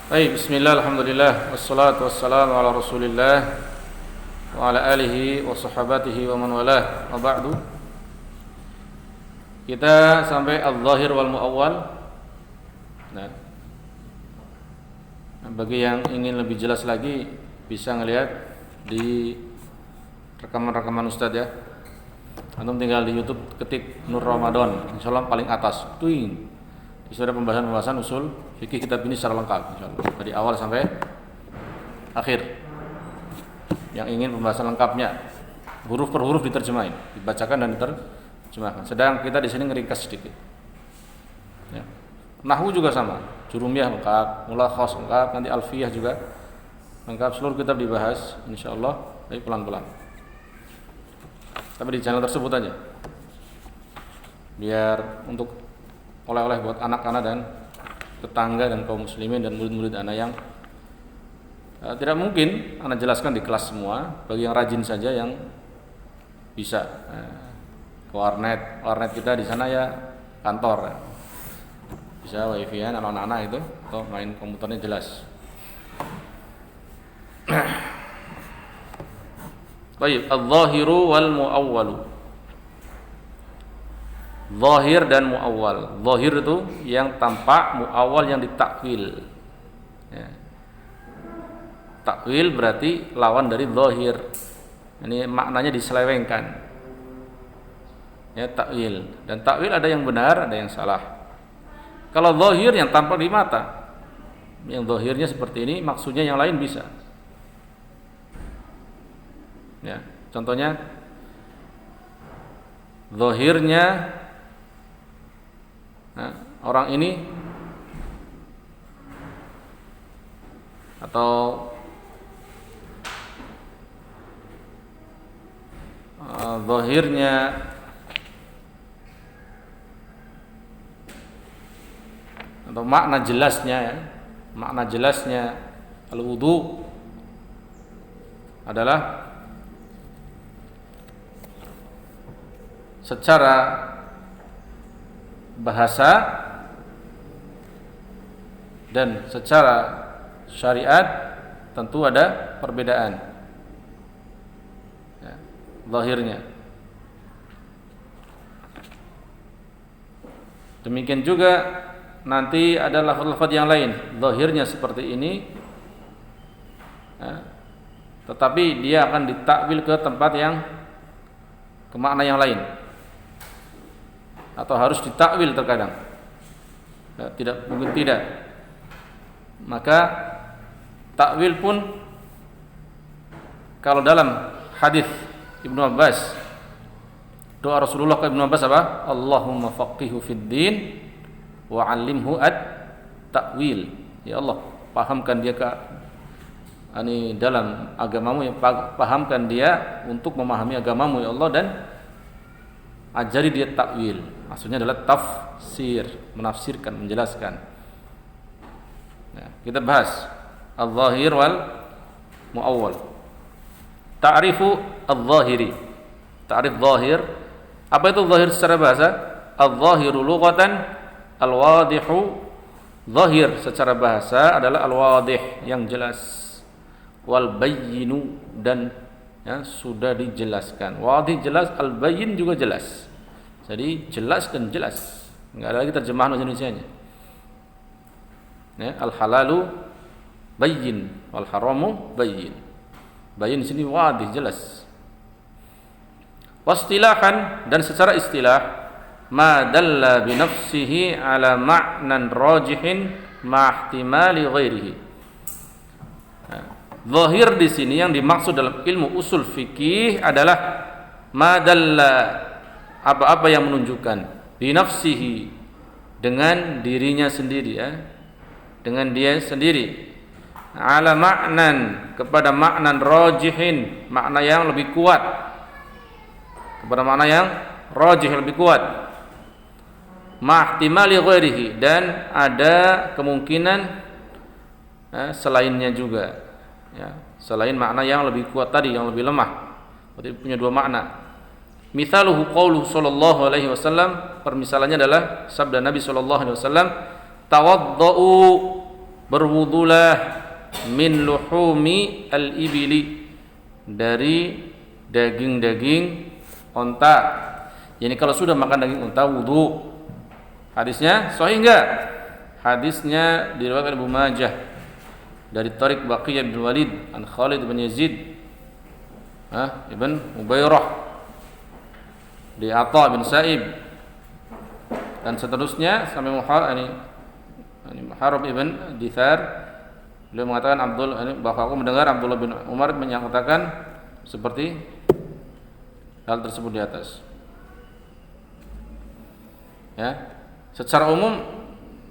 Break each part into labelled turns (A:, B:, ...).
A: Baik, bismillah, alhamdulillah, wassalatu wassalamu ala rasulillah wa ala alihi wa sahabatihi wa man walah, wa ba'du. Kita sampai al-zahir wal mu'awwal. Nah, bagi yang ingin lebih jelas lagi bisa ngelihat di rekaman-rekaman Ustadz ya. Antum tinggal di YouTube ketik Nur Ramadan, insyaallah paling atas. Tuing. Di sana pembahasan usul fikih kitab ini secara lengkap insyaallah dari awal sampai akhir. Yang ingin pembahasan lengkapnya huruf per huruf diterjemahin, dibacakan dan diterjemahkan. Sedang kita di sini ngeringkas sedikit. Ya. Nahwu juga sama, jurumiyah lengkap, mulakhas lengkap, nanti alfiyah juga lengkap, seluruh kitab dibahas insyaallah, tapi pelan-pelan. Tapi di channel tersebut aja. Biar untuk oleh-oleh buat anak-anak dan tetangga dan kaum muslimin dan murid-murid anak yang tidak mungkin anak jelaskan di kelas semua. Bagi yang rajin saja yang bisa ke warnet kita di sana ya kantor ya. Bisa wifi-an anak-anak itu atau main komputernya jelas. Baik, al-zahiru wal mu'awwalu. Zahir dan mu'awwal. Zahir itu yang tampak, mu'awwal yang ditakwil. Ya. Takwil berarti lawan dari zahir. Ini maknanya diselewengkan. Ya, takwil. Dan takwil ada yang benar, ada yang salah. Kalau zahir yang tampak di mata, yang zahirnya seperti ini, maksudnya yang lain bisa. Ya, contohnya zahirnya orang ini atau zahirnya atau makna jelasnya ya, makna jelasnya al-wudu adalah secara bahasa dan secara syariat tentu ada perbedaan ya, zahirnya. Demikian juga nanti ada lafaz-lafaz yang lain zahirnya seperti ini ya, tetapi dia akan ditakwil ke tempat yang ke makna yang lain atau harus ditakwil terkadang ya, tidak mungkin tidak, maka takwil pun kalau dalam hadis Ibnu Abbas, doa Rasulullah ke Ibnu Abbas apa? Allahumma faqihhu fid din wa 'allimhu at-ta'wil. Ya Allah, pahamkan dia dalam agamamu, ya pahamkan dia untuk memahami agamamu ya Allah, dan ajari dia takwil. Maksudnya adalah tafsir, menafsirkan, menjelaskan. Nah, kita bahas al-zahir wal mu'awwal. Ta'rifu al-zahiri. Ta'rif zahir. Apa itu zahir secara bahasa? Al-zahiru lughatan al-wadihu. Zahir secara bahasa adalah al-wadih, yang jelas. Wal bayyinu, dan ya, sudah dijelaskan. Wadih jelas, al-bayyin juga jelas. Jadi jelas dan jelas. Enggak ada lagi terjemahan bahasa Indonesianya. Ya, al-halalu bayyin wal haramu bayyin. Bayyin di sini wadih, jelas. Wastilahan, dan secara istilah, ma dalla bi nafsihi ala ma'nan rajihin ma ihtimali ghairihi. Zahir di sini yang dimaksud dalam ilmu usul fikih adalah madalla, apa-apa yang menunjukkan binafsihi, dengan dirinya sendiri ya, dengan dia sendiri, ala ma'nan, kepada maknan rajihin, makna yang lebih kuat, kepada makna yang rajih, lebih kuat, mahtimali ghairihi, dan ada kemungkinan selainnya juga ya, selain makna yang lebih kuat tadi, yang lebih lemah. Berarti punya dua makna. Mithaluhu qauluhu sallallahu alaihi wasallam, permisalannya adalah sabda Nabi sallallahu alaihi wasallam, tawaddau berwudulah min luhumi al-ibili, dari daging-daging onta. Yani kalau sudah makan daging onta wudu. Hadisnya sahih enggak? Hadisnya diriwayatkan Ibnu Majah dari Tariq Baqiyah bin Walid an Khalid bin Yazid ibn Ubairah di Atha bin Sa'ib dan seterusnya sampai Muharram ibn Dithar. Beliau mengatakan bahwa aku mendengar Abdullah bin Umar menyatakan seperti hal tersebut di atas. Ya, secara umum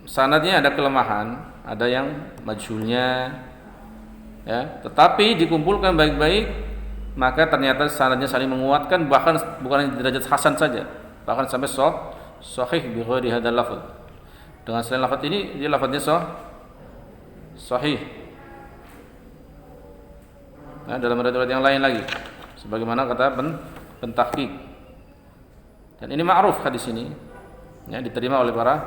A: sanadnya ada kelemahan, ada yang majhulnya, ya, tetapi dikumpulkan baik-baik maka ternyata sanadnya saling menguatkan, bahkan bukan derajat hasan saja, bahkan sampai sahih bi ghairi hadzal lafaz. Dengan selain lafaz ini, dia lafaznya sahih. Nah, dalam riwayat yang lain lagi, sebagaimana kata pentahqiq. Dan ini ma'ruf hadis ini, ya, diterima oleh para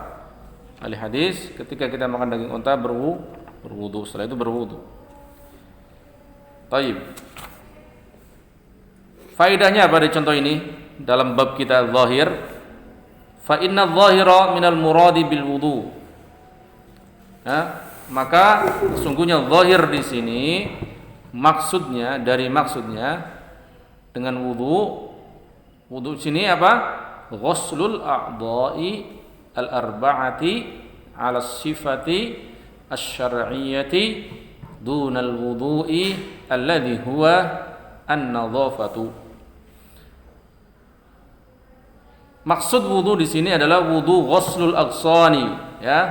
A: ahli hadis. Ketika kita makan daging unta berwudu, setelah itu berwudu. Taib. Faedahnya apa dari contoh ini dalam bab kita zahir? Fa inna zahira minal muradi bil wudu. Ya, maka sesungguhnya zahir di sini maksudnya dengan wudu sini apa? Ghuslul a'dha'i al-arba'ati 'ala sifati asy-syar'iyyati dunal wudu'i alladhi huwa an-nadhafatu. Maksud wudu di sini adalah wudu ghuslul aghsani, ya,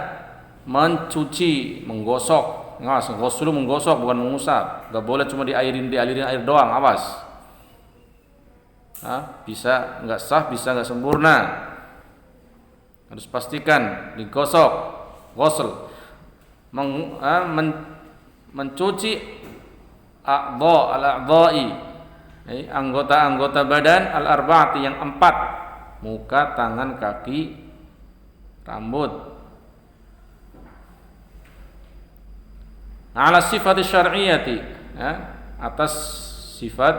A: mencuci, menggosok. Ghuslu menggosok, bukan mengusap. Enggak boleh cuma dialirin air doang, awas. Bisa enggak sah, bisa enggak sempurna. Harus pastikan digosok, ghusl. Mencuci al-a'dha'i, anggota-anggota badan al-arba'ati yang 4, muka, tangan, kaki, rambut. Ala sifat syar'iyyati, ya, atas sifat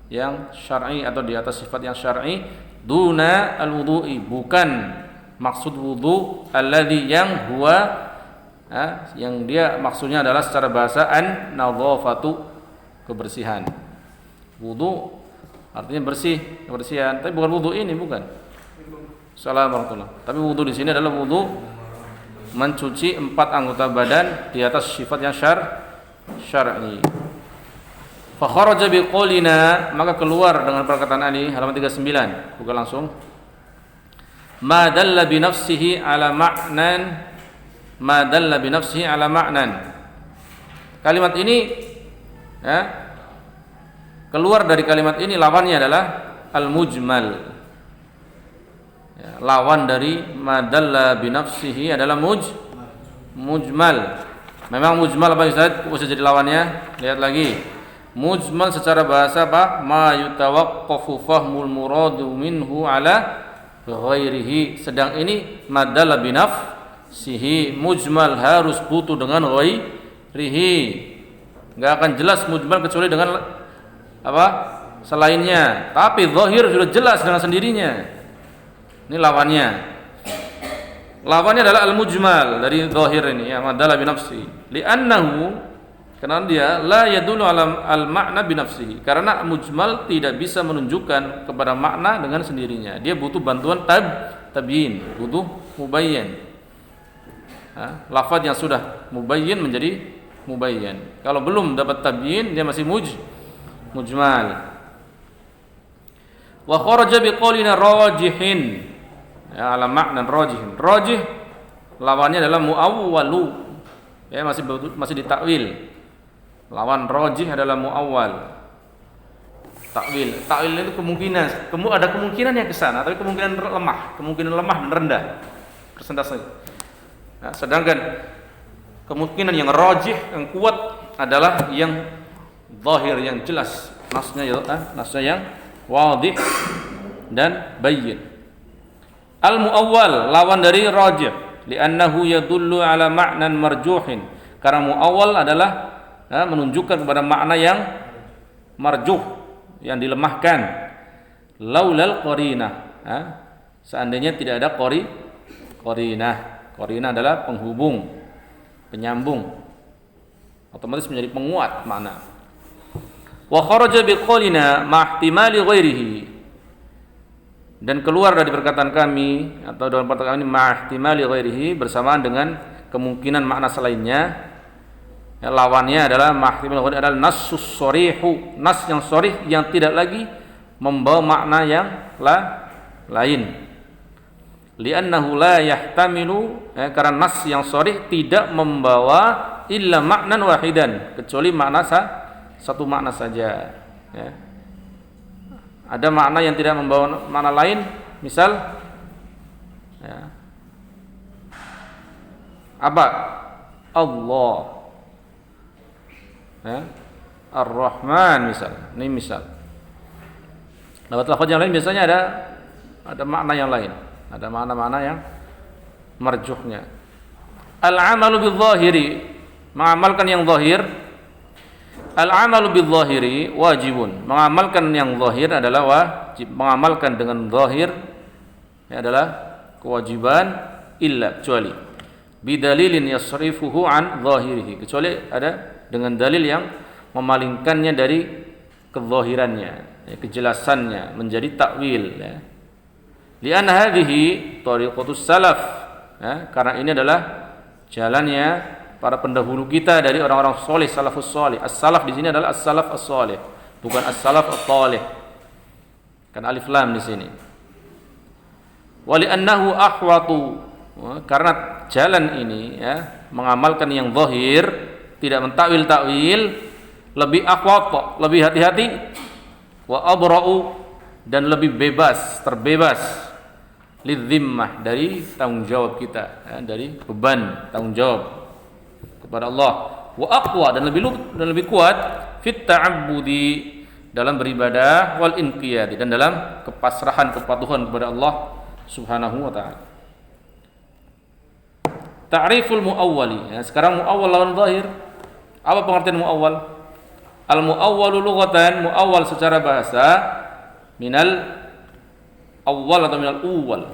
A: yang syar'i atau di atas sifat yang syar'i, duna al-wudu'i, bukan maksud wudu alladhi yang huwa, ya, yang dia maksudnya adalah secara bahasa an-nadhafatu, kebersihan. Wudu artinya bersih, kebersihan, tapi bukan wudu ini, bukan. Assalamualaikum. Tapi wudu di sini adalah wudu mencuci 4 anggota badan di atas sifat yang syar'i. Fa kharaja biqaulina, maka keluar dengan perkataan Ali, halaman 39. Buka langsung. Ma dalla bi nafsihi ala ma'nan. Kalimat ini, ya, keluar dari kalimat ini lawannya adalah al-mujmal. Ya, lawan dari madalla binafsihi adalah mujmal. Memang mujmal apa Ustaz? Bisa jadi lawannya. Lihat lagi. Mujmal secara bahasa apa? Ma yutawaqqafu fahmul muradu minhu ala ghairihi. Sedang ini madalla binafsihi, mujmal harus butuh dengan ghairihi. Enggak akan jelas mujmal kecuali dengan apa? Selainnya. Tapi zahir sudah jelas dengan sendirinya. Ini lawannya. Lawannya adalah al-mujmal dari zahir ini, ya, madalla bi nafsi. Li'annahu, karena dia la yadullu ala al-ma'na bi nafsihi. Karena mujmal tidak bisa menunjukkan kepada makna dengan sendirinya. Dia butuh bantuan tabyin, butuh mubayyin. Lafaz yang sudah mubayyin menjadi mubayyin. Kalau belum dapat tabyin, dia masih mujmal. Wa kharaja biqaulina rajihin, ya, ala makna rajihin. Rajih lawannya adalah muawwalu, ya, masih ditakwil. Lawan rajih adalah muawwal. Takwil itu kemungkinan, ada kemungkinan yang ke sana, tapi kemungkinan lemah dan rendah persentase. Nah, sedangkan kemungkinan yang rajih, yang kuat adalah yang zahir, yang jelas nasnya yang wadih dan bayyin. Al-muawwal lawan dari rajih, li'annahu yadullu ala ma'nan marjuhin, Karena muawwal adalah menunjukkan kepada makna yang marjuh, yang dilemahkan. Laulal qarinah, seandainya tidak ada qarinah. Qarinah adalah penghubung, penyambung, otomatis menjadi penguat makna. Wa kharaja biqaulina ma'ihtimali ghairihi, dan keluar dari perkataan kami atau dalam perkataan kami ma'ihtimali ghairihi, bersamaan dengan kemungkinan makna selainnya. Lawannya adalah ma'ihtimali ghairihi adalah nassus sharihu, nas yang sharih yang tidak lagi membawa makna yang lain. Li'annahu la yahtamilu, karena nas yang sharih tidak membawa illa maknan wahidan, kecuali makna satu makna saja, ya. Ada makna yang tidak membawa makna lain, misal ya, apa? Allah, ya, Ar-Rahman misal. Ini misal. Lafaz yang lain biasanya ada makna yang lain, ada makna-makna yang marjuhnya. Al-amalu bil-zahiri, mengamalkan yang zahir. Al-amalu bil-zahiri wajibun, mengamalkan yang zahir adalah wajib, mengamalkan dengan zahir adalah kewajiban, illa, kecuali bidalilin yasrifuhu an zahirihi, kecuali ada dengan dalil yang memalingkannya dari kezahirannya, kejelasannya menjadi takwil, ya. Li'anna hadhihi tariqatus salaf, ya, karena ini adalah jalannya para pendahulu kita dari orang-orang soleh, salafus soleh. As-salaf di sini adalah as-salaf as-soleh, bukan as-salaf at-talih. Kan alif lam di sini. Wa li'annahu ahwatu, karena jalan ini, ya, mengamalkan yang zahir, tidak mentakwil-takwil, lebih ahwat, lebih hati-hati, wa abra'u, dan lebih bebas, terbebas, lidhimmah, dari tanggung jawab kita, ya, dari beban tanggung jawab kepada Allah. Wa aqwa, dan lebih kuat fit ta'abbudi, dalam beribadah, wal inqiyadi, dan dalam kepasrahan, kepatuhan kepada Allah Subhanahu wa taala. Ta'riful muawwali, ya, sekarang muawwal lawan zahir. Apa pengertian muawwal? Al muawwalu lughatan, muawwal secara bahasa minal awwal atau minal uwal,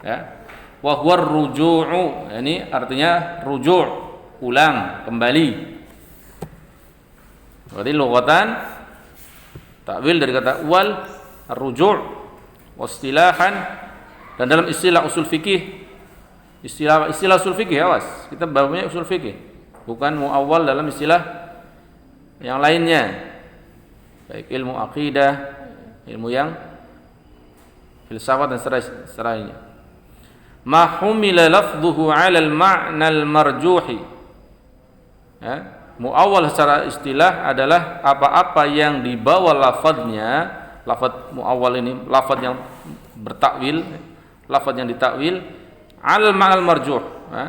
A: ya. Wa huwa ar-ruju'u, ini artinya ruju', ulang, kembali. Berarti lughatan takwil dari kata uwal, ar-ruju', wastilahan, dan dalam istilah usul fikih, istilah usul fikih, awas, kita babnya usul fikih, bukan muawwal dalam istilah yang lainnya, baik ilmu akidah, ilmu yang filsafat dan seterusnya. Ma humila lafdhuhu 'ala al-ma'na al-marjuhi, ya, muawwal secara istilah adalah apa-apa yang dibawa lafadznya, lafadz muawwal ini lafadz yang bertakwil, lafadz yang ditakwil, 'ala al-ma'na al-marjuh, ya.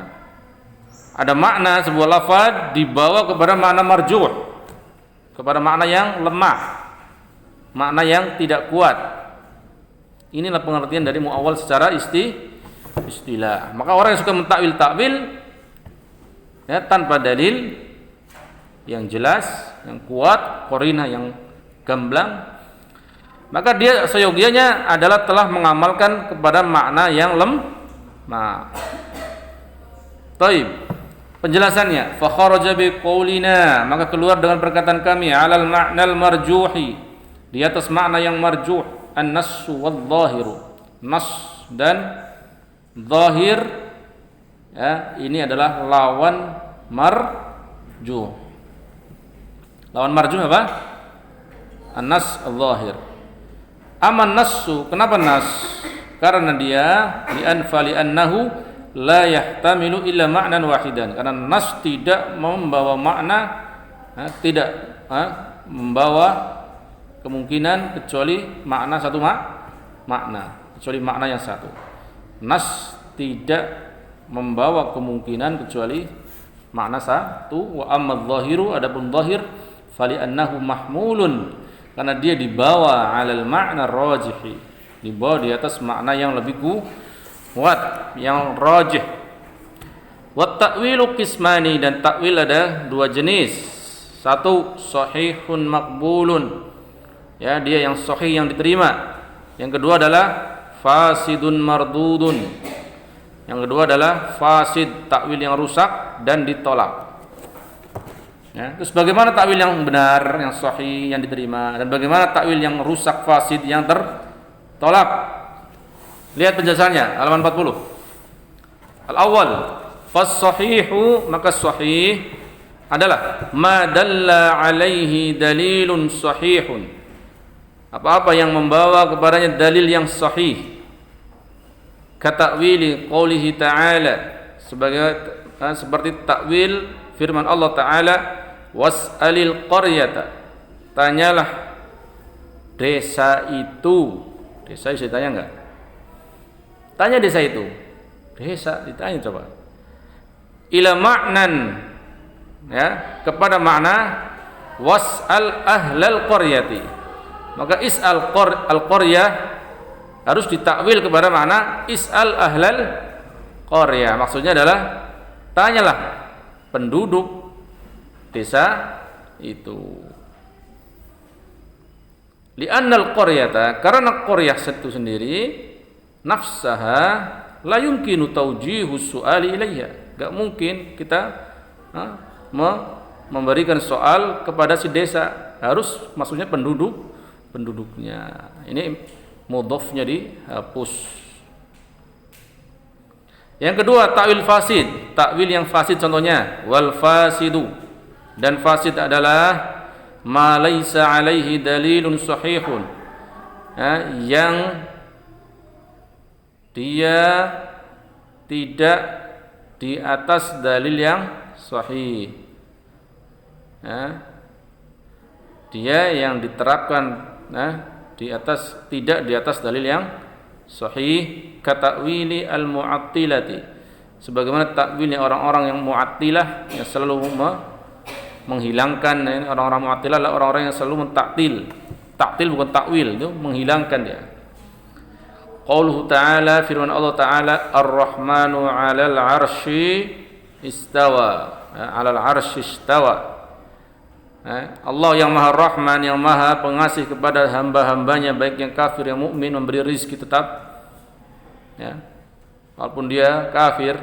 A: Ada makna sebuah lafadz dibawa kepada makna marjuh, kepada makna yang lemah, makna yang tidak kuat. Inilah pengertian dari muawwal secara istilah. Maka orang yang suka mentakwil-takwil, ya, tanpa dalil yang jelas, yang kuat, qarinah yang gamblang, maka dia seyogianya adalah telah mengamalkan kepada makna yang lemah. Taib. Penjelasannya, fa kharaja bi qaulina, maka keluar dengan perkataan kami, 'alal ma'nal marjuhi, di atas makna yang marjuh, an-nassu wadh-dhahiru, nas dan zahir, ya, ini adalah lawan marjuh. Lawan marjuh apa? An-nas al-zahir. Aman nassu, kenapa nas? Karena dia li'annahu la yahtamilu illa ma'nan wahidan, karena nas tidak membawa makna, tidak membawa kemungkinan kecuali makna satu makna, kecuali makna yang satu. Nas tidak membawa kemungkinan kecuali makna satu. Wa amma adh-dhahiru, adapun zahir, fali annahu mahmulun, karena dia dibawa 'alal ma'na rajihi, dibawa di atas makna yang lebih kuat, yang rajih. Wa ta'wilu qismani, dan takwil ada dua jenis. Satu sahihun maqbulun, ya, dia yang sahih yang diterima. Yang kedua adalah fasidun mardudun. Yang kedua adalah fasid, takwil yang rusak dan ditolak. Ya, terus bagaimana takwil yang benar, yang sahih yang diterima, dan bagaimana takwil yang rusak, fasid yang tertolak? Lihat penjelasannya halaman 40. Al-awwal, fas-sahihu, maka sahih adalah ma dalla alaihi dalilun sahihun, apa-apa yang membawa kepadanya dalil yang sahih. Katakwili qoulihi ta'ala, seperti takwil firman Allah Ta'ala, was'alil qaryata, tanyalah desa itu. Desa bisa ditanya enggak? Tanya desa itu. Desa ditanya coba. Ila ma'nan, ya, kepada makna was'al ahlal qaryati. Maka is'al al-qaryah harus ditakwil kepada makna is'al ahlal qaryah. Maksudnya adalah tanyalah penduduk desa itu. Li'annal qaryata, karena qaryah itu sendiri nafsaha la yumkinu tawjihu su'ali ilaiha. Enggak mungkin kita memberikan soal kepada si desa, harus maksudnya penduduknya. Ini mudhofnya dihapus. Yang kedua takwil fasid, takwil yang fasid contohnya wal fasidu, dan fasid adalah ma laisa alaihi dalilun sahihun, ya, yang dia tidak di atas dalil yang sahih, ya, dia yang diterapkan, tidak di atas dalil yang sahih. Katakwili al-mu'attilati, sebagaimana takwilnya orang-orang yang mu'attilah, yang selalu menghilangkan. Orang-orang mu'attilah adalah orang-orang yang selalu mentaktil. Taktil bukan takwil, itu menghilangkan dia. Qauluhu ta'ala, firman Allah Ta'ala, ar-rahmanu 'alal 'arsy istawa, 'alal 'arsy istawa. Allah yang Maha Rahman, yang Maha Pengasih kepada hamba-hambanya, baik yang kafir yang mukmin, memberi rezeki tetap, ya, walaupun dia kafir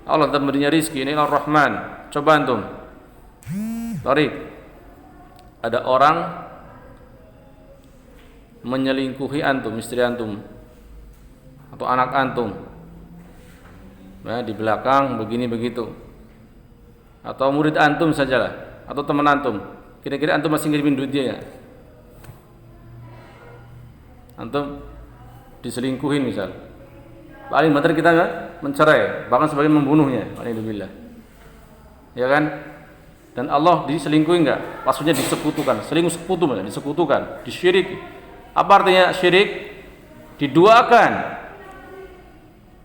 A: Allah tetap memberinya rezeki. Ini Ar-Rahman. Coba antum tarik, ada orang menyelingkuhi antum, istri antum atau anak antum, ya, di belakang begini begitu, atau murid antum sajalah, atau teman antum, kira-kira antum masih ngirimin duit dia ya? Antum diselingkuhin misal, paling benar kita mencerai, bahkan sebagian membunuhnya, alhamdulillah, ya kan? Dan Allah diselingkuhi enggak? Maksudnya disekutukan, selingkuh sekutu, disekutukan, disyiriki. Apa artinya syirik? Diduakan,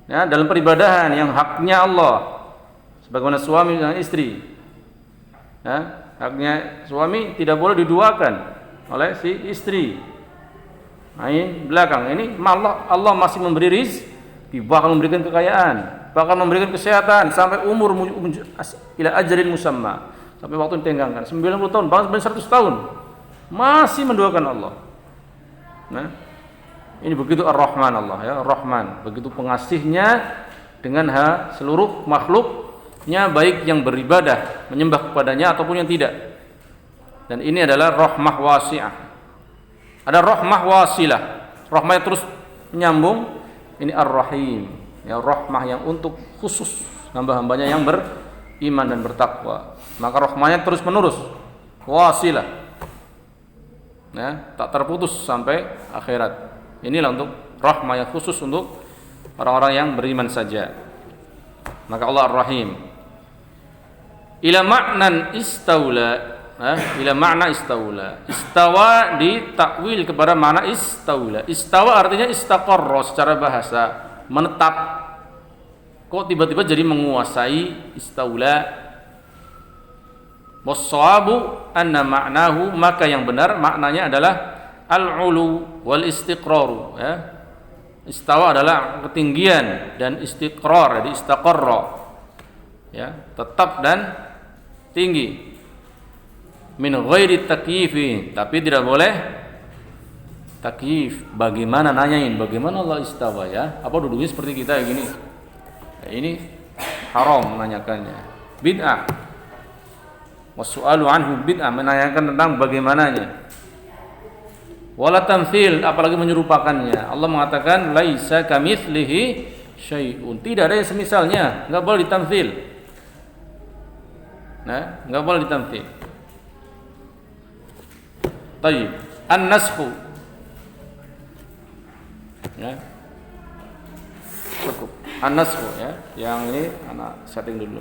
A: ya, dalam peribadahan yang haknya Allah, sebagaimana suami dan istri, ya, haknya suami tidak boleh diduakan oleh si istri. Nah, ini belakang ini Allah masih memberi rizki, bahkan memberikan kekayaan, bahkan memberikan kesehatan sampai umur ila ajalin musamma, sampai waktu ditenggangkan 90 tahun, bahkan 100 tahun masih mendoakan Allah. Nah, ini begitu Ar-Rahman Allah, ya, Rahman, begitu pengasihnya dengan seluruh makhluknya, baik yang beribadah menyembah kepadanya ataupun yang tidak. Dan ini adalah rahmah wasi'ah. Ada rahmah wasilah, rahmah yang terus menyambung. Ini Ar-Rahim, ya, rahmah yang untuk khusus hamba-hambanya yang beriman dan bertakwa. Maka rahmahnya terus menerus, wasilah, ya, tak terputus sampai akhirat. Inilah untuk rahmah yang khusus untuk orang-orang yang beriman saja. Maka Allah Ar-Rahim. Ila ma'nan istaula, ila makna istaula. Istawa ditakwil kepada makna istaula. Istawa artinya istaqarra secara bahasa, menetap. Kok tiba-tiba jadi menguasai istaula? Wassawabu anna ma'nahu, maka yang benar maknanya adalah al-ulu wal istiqraru, ya, Istawa adalah ketinggian dan istiqrar, jadi istaqarra. Ya, tetap dan tinggi. Min ghairi takyifi, tapi tidak boleh takyif. Bagaimana nanyain bagaimana Allah istawa ya? Apa duduknya seperti kita gini? Ya, ini haram menanyakannya. Bid'ah. Wasu'alu anhu bid'ah, menanyakan tentang bagaimananya. Wala tamtsil, apalagi menyerupakannya. Allah mengatakan laisa kamitslihi syai'un. Tidak ada yang semisalnya, enggak boleh ditamtsil. Nah, enggak boleh ditamtsil. Baik, an-naskhu. Ya. Cukup. An-naskhu ya. Yang ini anak setting dulu.